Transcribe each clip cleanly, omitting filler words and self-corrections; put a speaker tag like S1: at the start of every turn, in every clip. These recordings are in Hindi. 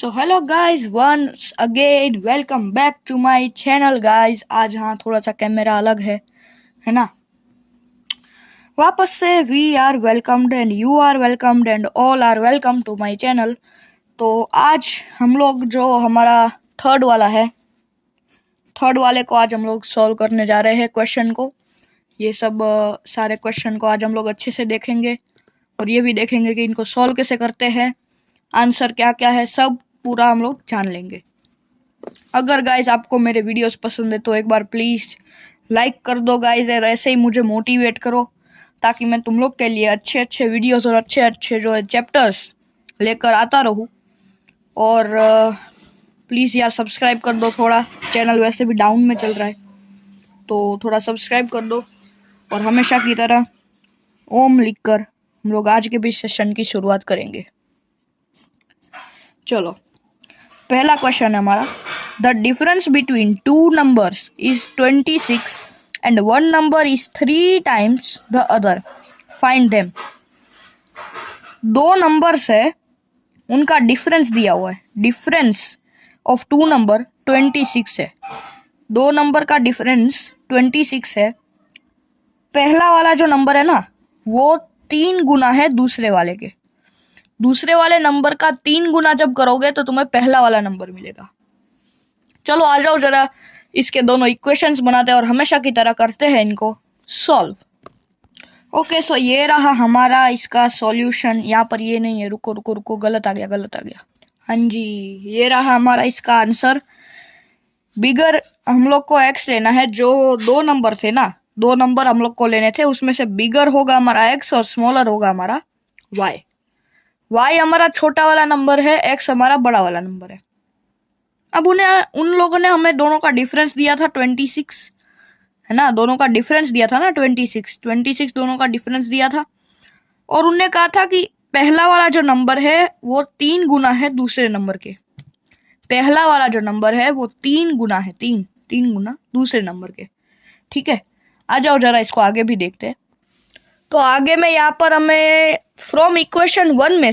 S1: So hello guys, once again welcome back to my channel guys. आज हाँ थोड़ा सा कैमरा अलग है ना। वापस से we are welcomed and you are welcomed and all are welcome to my channel. तो आज हम लोग जो हमारा थर्ड वाले को आज हम लोग सॉल्व करने जा रहे हैं क्वेश्चन को। ये सब सारे क्वेश्चन को आज हम लोग अच्छे से देखेंगे और ये भी देखेंगे कि इनको सॉल्व कैसे करते हैं, आंसर क्या क्या है, सब पूरा हम लोग जान लेंगे। अगर गाइज आपको मेरे वीडियोस पसंद है तो एक बार प्लीज़ लाइक कर दो गाइज, और ऐसे ही मुझे मोटिवेट करो ताकि मैं तुम लोग के लिए अच्छे अच्छे वीडियोस और अच्छे अच्छे जो है चैप्टर्स लेकर आता रहूँ। और प्लीज़ यार सब्सक्राइब कर दो, थोड़ा चैनल वैसे भी डाउन में चल रहा है तो थोड़ा सब्सक्राइब कर दो। और हमेशा की तरह ओम लिखकर हम लोग आज के भी सेशन की शुरुआत करेंगे। चलो, पहला क्वेश्चन है हमारा, the difference between two numbers is 26 and one number is 3 times the other, find them. दो नंबर्स है, उनका डिफरेंस दिया हुआ है। डिफरेंस ऑफ टू नंबर 26 है, दो नंबर का डिफरेंस 26 है। पहला वाला जो नंबर है ना वो 3 गुना है दूसरे वाले के। दूसरे वाले नंबर का 3 गुना जब करोगे तो तुम्हें पहला वाला नंबर मिलेगा। चलो आ जाओ जरा इसके दोनों इक्वेशंस बनाते हैं और हमेशा की तरह करते हैं इनको सॉल्व। ओके, सो ये रहा हमारा इसका सॉल्यूशन। यहाँ पर ये नहीं है, रुको रुको रुको, गलत आ गया। हाँ जी, ये रहा हमारा इसका आंसर। बिगर हम लोग को एक्स लेना है। जो दो नंबर थे ना, दो नंबर हम लोग को लेने थे, उसमें से बिगर होगा हमारा एक्स और स्मॉलर होगा हमारा वाई। वाई हमारा छोटा वाला नंबर है, एक्स हमारा बड़ा वाला नंबर है। अब उन लोगों ने हमें दोनों का डिफरेंस दिया था 26, है ना। दोनों का डिफरेंस दिया था ना 26 दोनों का डिफरेंस दिया था। और उनने कहा था कि पहला वाला जो नंबर है वो 3 गुना है दूसरे नंबर के। पहला वाला जो नंबर है वो 3 गुना है, तीन गुना दूसरे नंबर के। ठीक है, आ जाओ जरा इसको आगे भी देखते हैं। तो आगे में यहाँ पर हमें फ्रॉम इक्वेशन वन में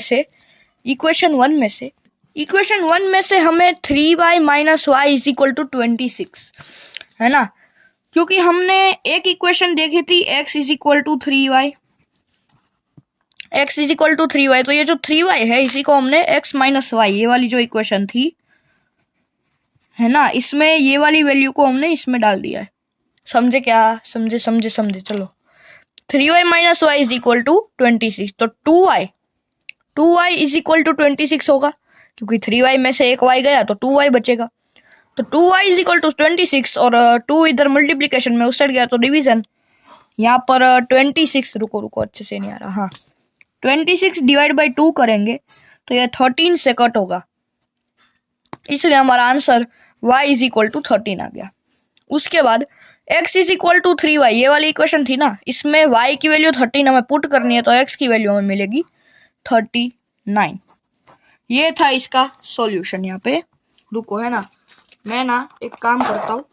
S1: से हमें 3y minus y is equal to 26, है ना। क्योंकि हमने एक इक्वेशन देखी थी x is equal to 3y, तो ये जो 3y है इसी को हमने x माइनस वाई, ये वाली जो इक्वेशन थी, है ना, इसमें ये वाली वैल्यू को हमने इसमें डाल दिया है। समझे क्या? समझे। चलो, 3y minus y is equal to 26, तो 2y इज इक्वल टू 26 होगा, क्योंकि 3y में से एक y गया तो 2y बचेगा। तो 2y इज इक्वल टू 26 और 2 इधर मल्टीप्लीकेशन में उस साइड गया तो डिवीजन। यहाँ पर 26, रुको अच्छे से नहीं आ रहा, हाँ, 26 डिवाइड बाई 2 करेंगे तो यह 13 से कट होगा, इसलिए हमारा answer y is equal to 13 आ गया। उसके बाद x is equal to 3y, ये वाली इक्वेशन थी ना, इसमें y की वैल्यू 13 हमें पुट करनी है तो x की वैल्यू हमें मिलेगी 39। ये था इसका सॉल्यूशन। यहाँ पे रुको, है ना, मैं ना एक काम करता हूँ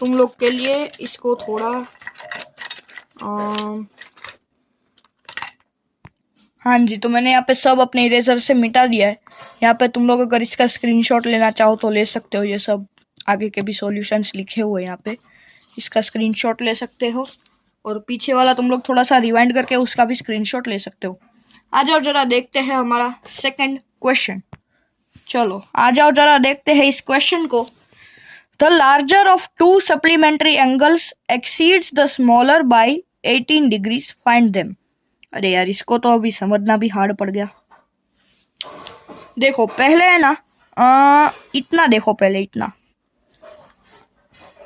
S1: तुम लोग के लिए, इसको थोड़ा हाँ जी, तो मैंने यहाँ पे सब अपने इरेजर से मिटा दिया है। यहाँ पे तुम लोग अगर इसका स्क्रीनशॉट लेना चाहो तो ले सकते हो, ये सब आगे के भी सॉल्यूशंस लिखे हुए यहाँ पे, इसका स्क्रीनशॉट ले सकते हो। और पीछे वाला तुम लोग थोड़ा सा रिवाइंड करके उसका भी स्क्रीनशॉट ले सकते हो। आ जाओ जरा देखते हैं हमारा सेकंड क्वेश्चन। चलो आ जाओ जरा देखते हैं इस क्वेश्चन को। The larger of 2 supplementary angles exceeds the smaller by 18 degrees, find them. अरे यार, इसको तो अभी समझना भी हार्ड पड़ गया। देखो पहले है ना, इतना देखो, पहले इतना,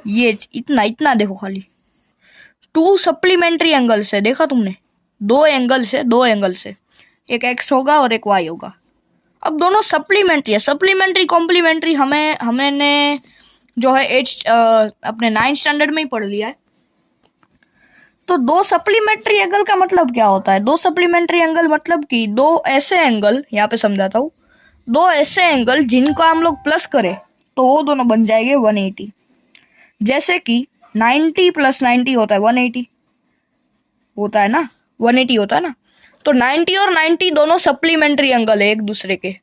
S1: ये इतना देखो, खाली 2 सप्लीमेंट्री एंगल्स है, देखा तुमने, दो एंगल से एक x होगा और एक y होगा। अब दोनों सप्लीमेंट्री है, सप्लीमेंट्री कॉम्प्लीमेंट्री हमने जो है अपने 9th स्टैंडर्ड में ही पढ़ लिया है। तो दो सप्लीमेंट्री एंगल का मतलब क्या होता है? दो सप्लीमेंट्री एंगल मतलब कि दो ऐसे एंगल, यहाँ पे समझाता हूँ, दो ऐसे एंगल जिनको हम लोग प्लस करें तो वो दोनों बन जाएंगे 180। जैसे कि 90 प्लस 90 होता है 180 होता है ना, 180 होता है ना। तो 90 और 90 दोनों सप्लीमेंट्री एंगल है एक दूसरे के।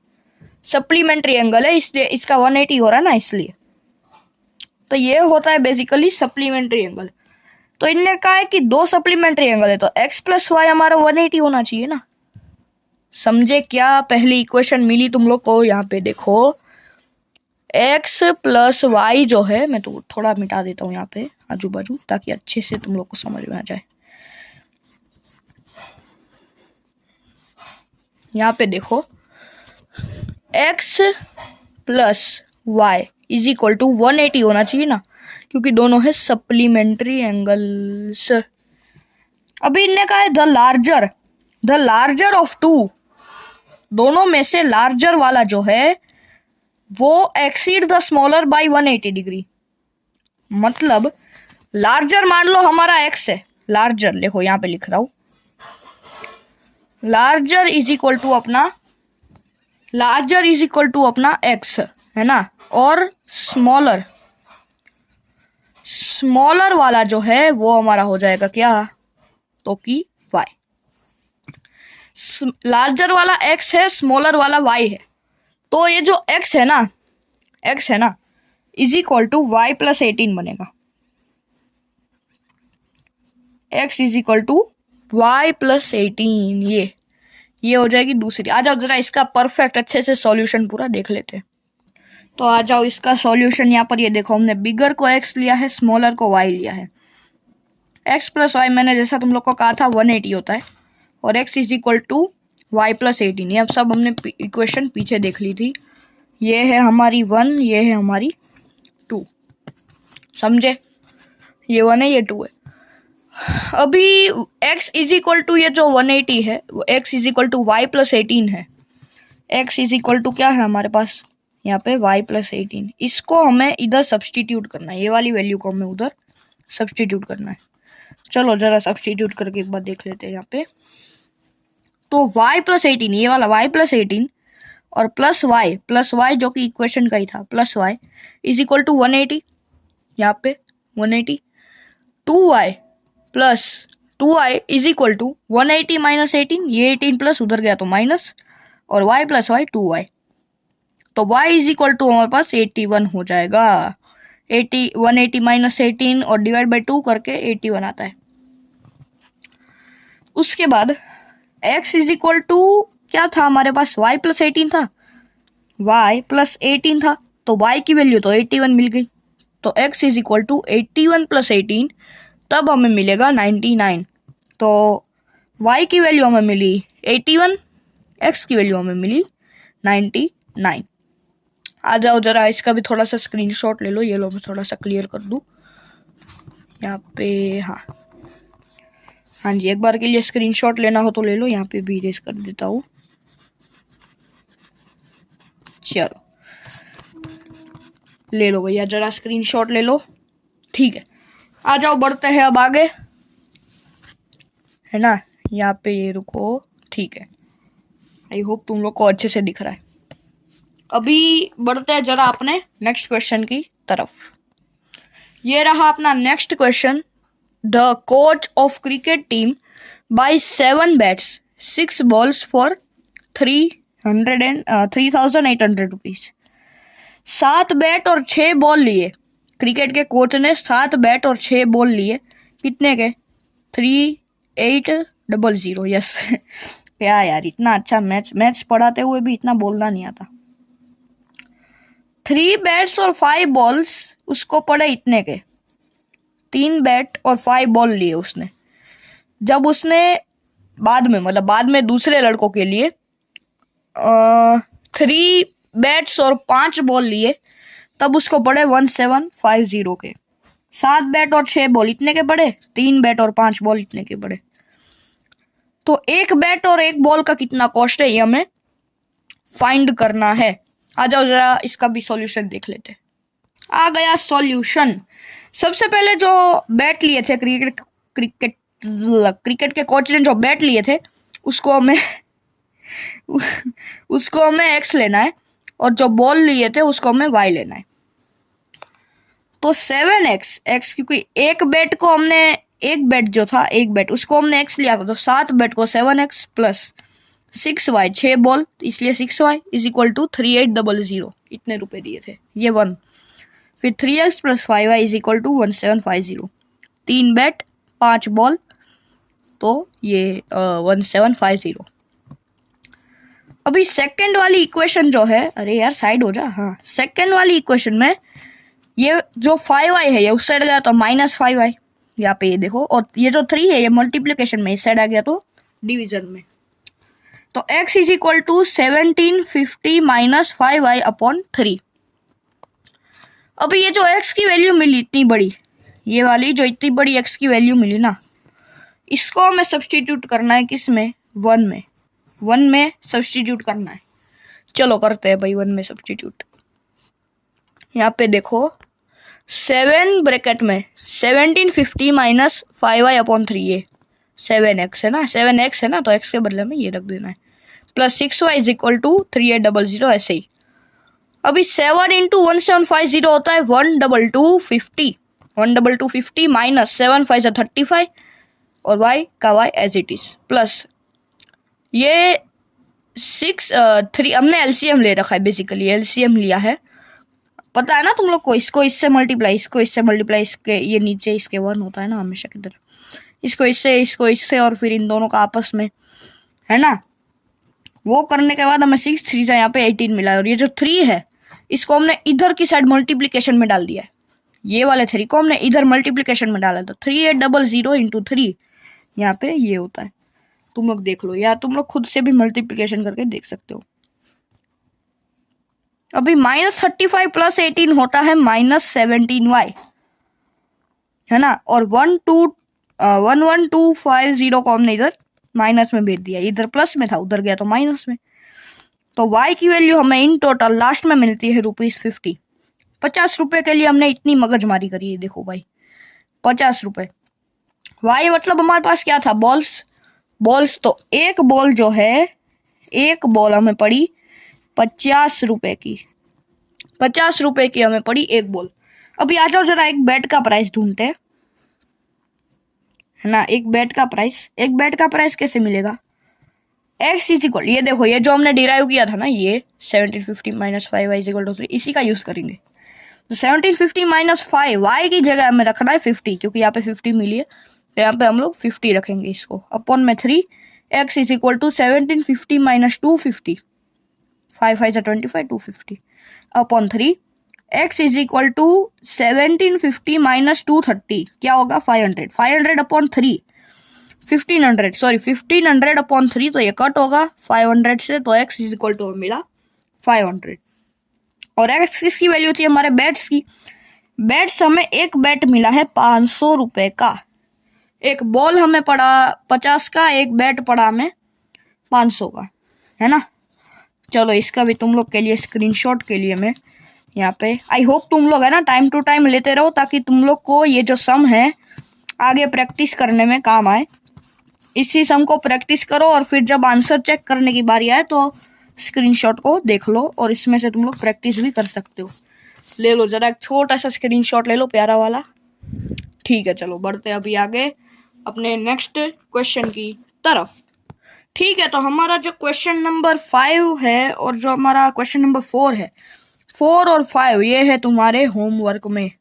S1: सप्लीमेंट्री एंगल है, इसलिए इसका 180 हो रहा है ना, इसलिए। तो ये होता है बेसिकली सप्लीमेंट्री एंगल। तो इनने कहा है कि दो सप्लीमेंट्री एंगल है तो x प्लस वाई हमारा 180 होना चाहिए ना। समझे क्या? पहली इक्वेशन मिली तुम लोग को, यहाँ पे देखो x प्लस वाई जो है, मैं तो थोड़ा मिटा देता हूँ यहाँ पे आजू बाजू ताकि अच्छे से तुम लोग को समझ में आ जाए। यहाँ पे देखो x plus y is equal to 180 होना चाहिए ना, क्योंकि दोनों है सप्लीमेंट्री एंगल्स। अभी इनने कहा है द लार्जर ऑफ टू, दोनों में से लार्जर वाला जो है वो exceed the smaller by 180 degree. मतलब लार्जर मान लो हमारा x है, लार्जर देखो यहाँ पे लिख रहा हूं, लार्जर इज इक्वल टू अपना x है ना, और स्मॉलर वाला जो है वो हमारा हो जाएगा क्या, तो कि y। लार्जर वाला x है, स्मॉलर वाला y है, तो ये जो x है ना is equal to y plus 18 बनेगा। x is equal to y plus 18, ये हो जाएगी दूसरी। आ जाओ जरा इसका परफेक्ट अच्छे से सॉल्यूशन पूरा देख लेते हैं। तो आ जाओ इसका सॉल्यूशन, यहाँ पर ये देखो हमने बिगर को x लिया है, स्मॉलर को y लिया है। x प्लस वाई मैंने जैसा तुम लोग को कहा था 180 होता है, और x is equal to y plus 18। ये अब सब हमने इक्वेशन पीछे देख ली थी। ये है हमारी 1, ये है हमारी 2, समझे? ये 1 है, ये 2 है। अभी x इज इक्वल टू ये जो 180 है वो x is equal to y plus 18 है। x इज इक्वल टू क्या है हमारे पास यहाँ पे y प्लस 18। इसको हमें इधर सब्सटीट्यूट करना है, ये वाली वैल्यू को हमें उधर सब्सटीट्यूट करना है। चलो जरा सब्सटीट्यूट करके एक बार देख लेते हैं यहाँ पे। तो y प्लस 18, ये वाला y प्लस 18 और प्लस y जो कि इक्वेशन का ही था, plus y is equal to 180, यहाँ पे 180। 2y plus 2y is equal to 180 minus 18, ये 18 प्लस उधर गया तो माइनस, और y प्लस y 2y, तो y इज इक्वल टू हमारे पास 81 हो जाएगा। 180 माइनस 18 और डिवाइड बाई 2 करके 81 आता है। उसके बाद x इज इक्वल टू क्या था हमारे पास, y प्लस 18 था, y प्लस 18 था, तो y की वैल्यू तो 81 मिल गई। तो x is equal to 81 plus 18, तब हमें मिलेगा 99। तो y की वैल्यू हमें मिली 81, x की वैल्यू हमें मिली 99। आ जाओ जरा इसका भी थोड़ा सा स्क्रीनशॉट ले लो, ये लो मैं थोड़ा सा क्लियर कर दूं यहाँ पे। हाँ जी, एक बार के लिए स्क्रीनशॉट लेना हो तो ले लो, यहाँ पे भी इरेज कर देता हूँ। चलो ले लो भैया, जरा स्क्रीनशॉट ले लो, ठीक है। आ जाओ बढ़ते हैं अब आगे, है ना, यहाँ पे ये रुको, ठीक है। आई होप तुम लोग को अच्छे से दिख रहा है। अभी बढ़ते हैं जरा अपने नेक्स्ट क्वेश्चन की तरफ। ये रहा अपना next question. The coach of cricket team buy 7 bats 6 balls for 3,800 rupees. 7 bat और 6 बॉल लिए, क्रिकेट के कोच ने 7 बैट और 6 बॉल लिए, कितने के, 3800। यस क्या यार, इतना अच्छा मैच पढ़ाते हुए भी इतना बोलना नहीं आता। 3 बैट्स और 5 बॉल्स उसको पड़े इतने के, 3 बैट और 5 बॉल लिए उसने। जब उसने बाद में दूसरे लड़कों के लिए 3 बैट्स और 5 बॉल लिए, तब उसको पड़े 1750 के। 7 बैट और 6 बॉल इतने के पड़े, 3 बैट और 5 बॉल इतने के पड़े। तो 1 बैट और 1 बॉल का कितना कॉस्ट है, ये हमें फाइंड करना है। आ जाओ जरा इसका भी सॉल्यूशन देख लेते हैं। आ गया सॉल्यूशन। सबसे पहले जो बैट लिए थे क्रिकेट के कोच ने जो बैट लिए थे उसको हमें x लेना है, और जो बॉल लिए थे उसको हमें y लेना है। तो 7x क्योंकि एक बैट उसको हमने x लिया था, तो 7 बैट को 7x प्लस 6y 6 बॉल, इसलिए 6y इज इक्वल टू 3800, इतने रुपए दिए थे, ये 1। फिर 3x plus 5y is equal to 1750, 3 bat 5 ball, तो ये 1750। अभी सेकंड वाली इक्वेशन जो है, अरे यार साइड हो जा, हाँ, सेकंड वाली इक्वेशन में ये जो 5y है ये उस साइड गया तो -5y, यहाँ पे ये देखो, और ये जो 3 है ये मल्टीप्लिकेशन में इस साइड आ गया तो डिवीजन में। तो x is equal to 1750 minus 5y upon 3। अभी ये जो x की वैल्यू मिली इतनी बड़ी, ये वाली जो इतनी बड़ी x की वैल्यू मिली ना, इसको हमें सब्सटीट्यूट करना है किस में, 1 में, 1 में सब्सटीट्यूट करना है। चलो करते हैं भाई 1 में सब्सटीट्यूट। यहाँ पे देखो 7 ब्रैकेट में 1750 माइनस 5y अपॉन 3, ये 7x है ना, 7x है ना, तो x के बदले में ये रख देना है, plus 6y is equal to 3800, ऐसे ही। अभी 7 इंटू 1750 होता है 12250, 12250 माइनस 7 5 35 और y का y as it is, plus ये 3 हमने एलसीएम ले रखा है, बेसिकली एलसीएम लिया है, पता है ना तुम लोग को, इसको इससे मल्टीप्लाई, इसको इससे मल्टीप्लाई, इसके ये नीचे इसके 1 होता है ना हमेशा की तरह, इसको इससे और फिर इन दोनों का आपस में, है ना। वो करने के बाद हमें 6 3 यहाँ पे 18 मिला है, और ये जो 3 है इसको हमने इधर की साइड मल्टीप्लिकेशन में डाल दिया है, ये वाले 3 को हमने इधर मल्टीप्लिकेशन में डाला, तो 3800 इंटू 3 यहाँ पे ये होता है, तुम लोग देख लो, या तुम लोग खुद से भी मल्टीप्लिकेशन करके देख सकते हो। अभी -35 प्लस 18 होता है -17y, है ना, और 11250 को हमने इधर माइनस में भेज दिया, इधर प्लस में था उधर गया तो माइनस में, तो y की वैल्यू हमें इन टोटल लास्ट में मिलती है ₹50। 50 रुपए के लिए हमने इतनी मगजमारी करी है, देखो भाई 50 रुपए। y मतलब हमारे पास क्या था, बॉल्स, तो एक बॉल जो है, एक बॉल हमें पड़ी 50 रुपए की, 50 रुपए की हमें पड़ी एक बॉल। अभी आ जाओ जरा एक बैट का प्राइस ढूंढते हैं, है ना, एक बैट का प्राइस कैसे मिलेगा, x इज इक्वल, ये देखो ये जो हमने डिराइव किया था ना, ये 1750 minus 5y is equal to 3, इसी का यूज करेंगे। तो 1750 माइनस 5, y की जगह हमें रखना है 50, क्योंकि यहाँ पे 50 मिली है, तो यहाँ पे हम लोग 50 रखेंगे इसको, अपॉन में 3, x is equal to 1750 minus 250, 5 5 25 250 upon 3, x is equal to 1750 minus 230, क्या होगा 500 अपॉन 3, 1500 अपॉन 3, तो ये कट होगा 500 से, तो x इज इक्वल टू मिला 500। और x किसकी वैल्यू थी, हमारे बैट्स की। बैट्स हमें एक बैट मिला है 500 रुपए का, एक बॉल हमें पड़ा 50 का, एक बैट पड़ा हमें 500 का, है ना। चलो इसका भी तुम लोग के लिए स्क्रीनशॉट के लिए मैं यहाँ पे, आई होप तुम लोग है ना टाइम टू टाइम लेते रहो, ताकि तुम लोग को ये जो सम है आगे प्रैक्टिस करने में काम आए। इसी सम को प्रैक्टिस करो, और फिर जब आंसर चेक करने की बारी आए तो स्क्रीनशॉट को देख लो, और इसमें से तुम लोग प्रैक्टिस भी कर सकते हो। ले लो जरा एक छोटा सा स्क्रीनशॉट ले लो, प्यारा वाला। ठीक है, चलो बढ़ते हैं अभी आगे अपने नेक्स्ट क्वेश्चन की तरफ। ठीक है, तो हमारा जो क्वेश्चन नंबर 5 है और जो हमारा क्वेश्चन नंबर 4 है, 4 और 5 ये है तुम्हारे होमवर्क में।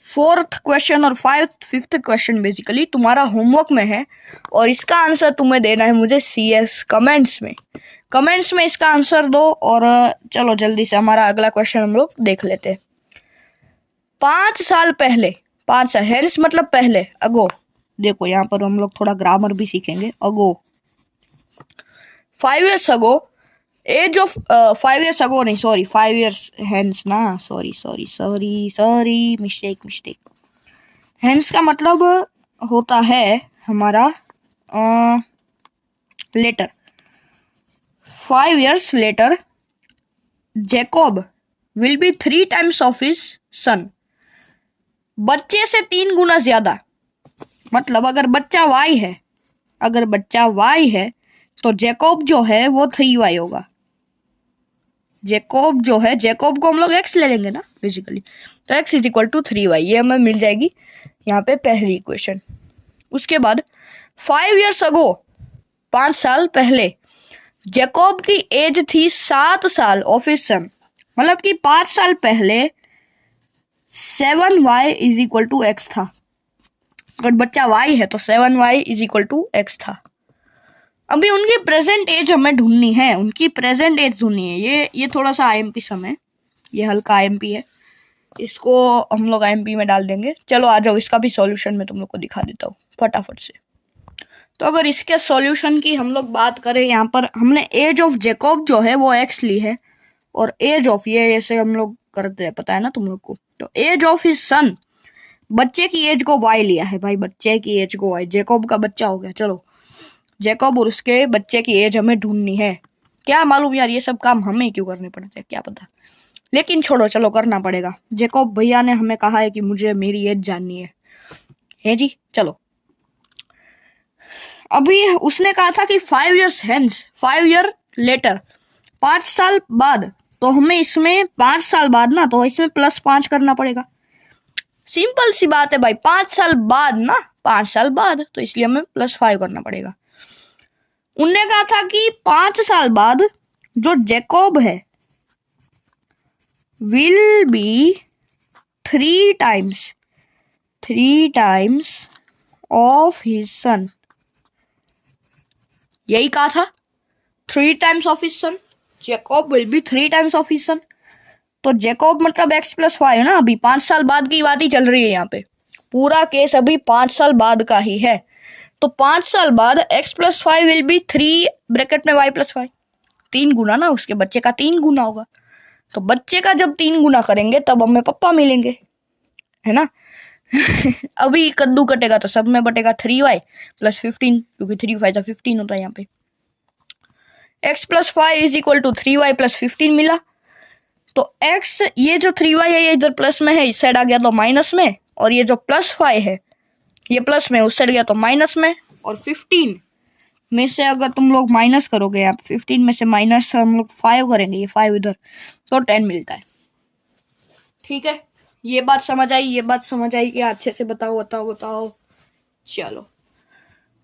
S1: 4th क्वेश्चन और 5th क्वेश्चन बेसिकली तुम्हारा होमवर्क में है, और इसका आंसर तुम्हें देना है मुझे CS कमेंट्स में इसका आंसर दो। और चलो जल्दी से हमारा अगला क्वेश्चन हम लोग देख लेते हैं। 5 साल पहले, 5 साल हेंस मतलब पहले, अगो, देखो यहाँ पर हम लोग थोड़ा ग्रामर भी सीखेंगे। Ago 5 years ago, age of 5 years ago नहीं, सॉरी 5 years हेंस ना, सॉरी मिस्टेक। हेंस का मतलब होता है हमारा later. 5 years later Jacob will be 3 times of his son. बच्चे से 3 गुना ज्यादा, मतलब अगर बच्चा y है तो जैकब जो है वो 3y होगा। जैकब जो है, जैकब को हम लोग x ले लेंगे ना बेसिकली, तो x is equal to 3y, ये हमें मिल जाएगी यहाँ पे पहली इक्वेशन। उसके बाद 5 years ago 5 साल पहले जैकब की एज थी 7 साल ऑफ हिज सन, मतलब कि 5 साल पहले 7y is equal to x था। अगर बच्चा y है तो 7y is equal to x था। अभी उनकी प्रेजेंट एज हमें ढूंढनी है, उनकी प्रेजेंट एज ढूंढनी है। ये थोड़ा सा आईएमपी सम है, ये हल्का आईएमपी है, इसको हम लोग आईएमपी में डाल देंगे। चलो आ जाओ, इसका भी सॉल्यूशन मैं तुम लोग को दिखा देता हूँ फटाफट से। तो अगर इसके सॉल्यूशन की हम लोग बात करें, यहाँ पर हमने एज ऑफ जैकब जो है वो एक्स ली है, और एज ऑफ ये ऐसे हम लोग करते हैं, पता है ना तुम लोग को। तो एज ऑफ हिज सन, बच्चे की एज को वाई लिया है भाई, बच्चे की एज को वाई, जैकब का बच्चा हो गया। चलो जैकब और उसके बच्चे की एज हमें ढूंढनी है। क्या मालूम यार, ये सब काम हमें क्यों करने पड़ते हैं, क्या पता, लेकिन छोड़ो, चलो करना पड़ेगा। जैकब भैया ने हमें कहा है कि मुझे मेरी एज जाननी है जी। चलो अभी उसने कहा था कि 5 years hence, 5 year later, 5 साल बाद, तो हमें इसमें 5 साल बाद ना, तो इसमें +5 करना पड़ेगा। सिंपल सी बात है भाई, 5 साल बाद ना, 5 साल बाद, तो इसलिए हमें +5 करना पड़ेगा। उनने कहा था कि 5 साल बाद जो जैकब है will be 3 times of his सन। यही कहा था, 3 times of his sun, Jacob will be 3 times of his सन। तो जैकब मतलब x+5 ना, अभी 5 साल बाद की बात ही चल रही है यहाँ पे, पूरा केस अभी 5 साल बाद का ही है। तो 5 साल बाद x+5 विल बी 3 ब्रैकेट में y+5, 3 गुना ना, उसके बच्चे का 3 गुना होगा। तो बच्चे का जब 3 गुना करेंगे तब हमें पापा मिलेंगे, है ना। अभी कद्दू कटेगा तो सब में बटेगा 3y + 15, क्योंकि 3 5 15 होता है यहाँ पे। x+5 is equal to 3y + 15 मिला। तो x, ये जो 3y है ये इधर प्लस में है, इस साइड आ गया तो माइनस में, और ये जो +5 है ये प्लस में, उस साइड गया तो माइनस में। और 15 में से अगर तुम लोग माइनस करोगे, यहाँ 15 में से माइनस हम लोग 5 करेंगे, ये 5 इधर, तो 10 मिलता है। ठीक है, ये बात समझ आई, ये बात समझ आई क्या? अच्छे से बताओ। चलो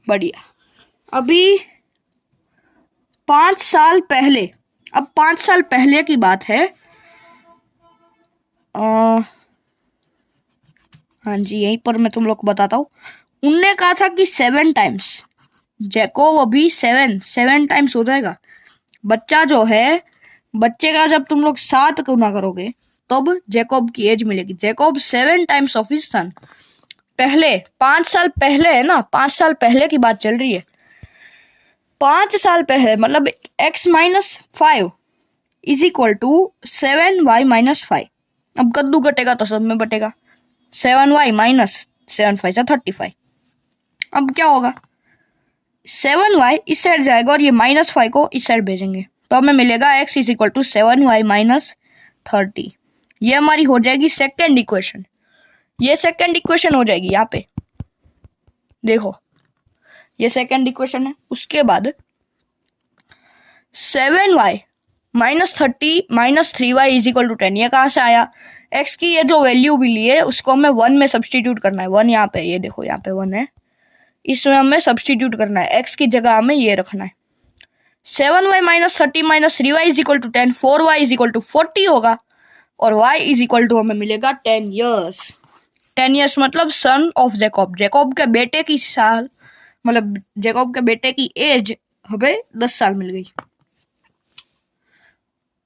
S1: बढ़िया। अभी 5 साल पहले, अब 5 साल पहले की बात है। हाँ जी, यहीं पर मैं तुम लोग को बताता हूँ। उनने कहा था कि 7 times, जैकब अभी 7 times हो जाएगा। बच्चा जो है, बच्चे का जब तुम लोग 7 गुना करोगे तब जैकब की एज मिलेगी। जैकब 7 times ऑफ हिज सन, पहले 5 साल पहले है ना, 5 साल पहले की बात चल रही है। 5 साल पहले मतलब x-5 is equal to 7y - 5। अब कद्दू कटेगा तो सब में बटेगा, 7y - 7 5 35। अब क्या होगा, 7y इस साइड जाएगा और ये -5 को इस साइड भेजेंगे, तो हमें मिलेगा x is equal to 7y - 30। ये हमारी हो जाएगी सेकेंड इक्वेशन। ये सेकेंड इक्वेशन हो जाएगी, यहाँ पे देखो ये सेकेंड इक्वेशन है। उसके बाद 7y - 30 - 3y is equal to 10। ये कहाँ से आया, x की ये जो वैल्यू भी ली है उसको हमें 1 में सब्सटीट्यूट करना है। 1 यहाँ पे, ये देखो यहाँ पे 1 है, इसमें हमें सब्सटीट्यूट करना है, x की जगह हमें ये रखना है। 7y - 30 - 3y is equal to 10, 4y is equal to 40 होगा, और y इज इक्वल टू हमें मिलेगा 10 years। 10 years मतलब सन ऑफ जैकब, जैकब के बेटे की साल, मतलब जैकब के बेटे की एज हमें 10 साल मिल गई।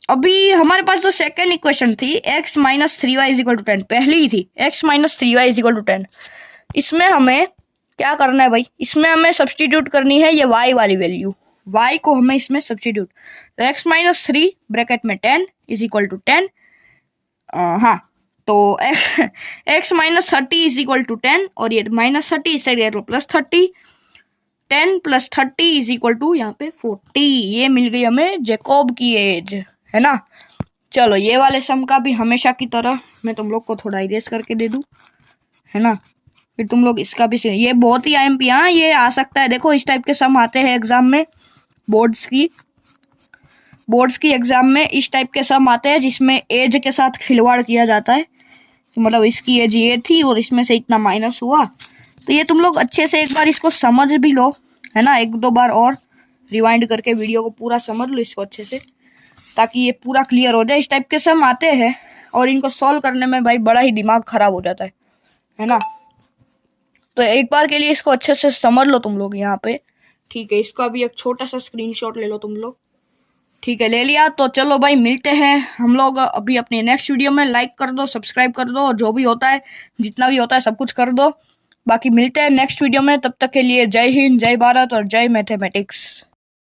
S1: अभी हमारे पास जो सेकेंड इक्वेशन थी x - 3y is equal to 10, पहली ही थी, x - 3y is equal to 10। इसमें हमें क्या करना है भाई, इसमें हमें सब्सटीट्यूट करनी है ये y वाली वैल्यू, y को हमें इसमें सब्सटीट्यूट। तो x - 3 ब्रैकेट में 10 इज इक्वल टू 10। हाँ, तो x - 30 इज इक्वल टू 10, और ये -30 इस साइड गया तो +30, 10 + 30 इज इक्वल टू यहाँ पे 40। ये मिल गई हमें जैकब की एज, है ना। चलो ये वाले सम का भी हमेशा की तरह मैं तुम लोग को थोड़ा इरेज करके दे दूं, है ना, फिर तुम लोग इसका भी, ये बहुत ही IMP, हाँ ये आ सकता है। देखो इस टाइप के सम आते हैं एग्जाम में, बोर्ड्स की एग्जाम में इस टाइप के सम आते हैं जिसमें एज के साथ खिलवाड़ किया जाता है। तो मतलब इसकी एज ये थी और इसमें से इतना माइनस हुआ। तो ये तुम लोग अच्छे से एक बार इसको समझ भी लो, है ना, 1-2 बार और रिवाइंड करके वीडियो को पूरा समझ लो इसको अच्छे से, ताकि ये पूरा क्लियर हो जाए। इस टाइप के सम आते हैं और इनको सॉल्व करने में भाई बड़ा ही दिमाग खराब हो जाता है ना। तो एक बार के लिए इसको अच्छे से समझ लो तुम लोग यहाँ पे, ठीक है। इसका भी एक छोटा सा स्क्रीनशॉट ले लो तुम लोग, ठीक है, ले लिया। तो चलो भाई मिलते हैं हम लोग अभी अपनी नेक्स्ट वीडियो में। लाइक कर दो, सब्सक्राइब कर दो, और जो भी होता है, जितना भी होता है सब कुछ कर दो। बाकी मिलते हैं नेक्स्ट वीडियो में, तब तक के लिए जय हिंद, जय भारत और जय मैथमेटिक्स।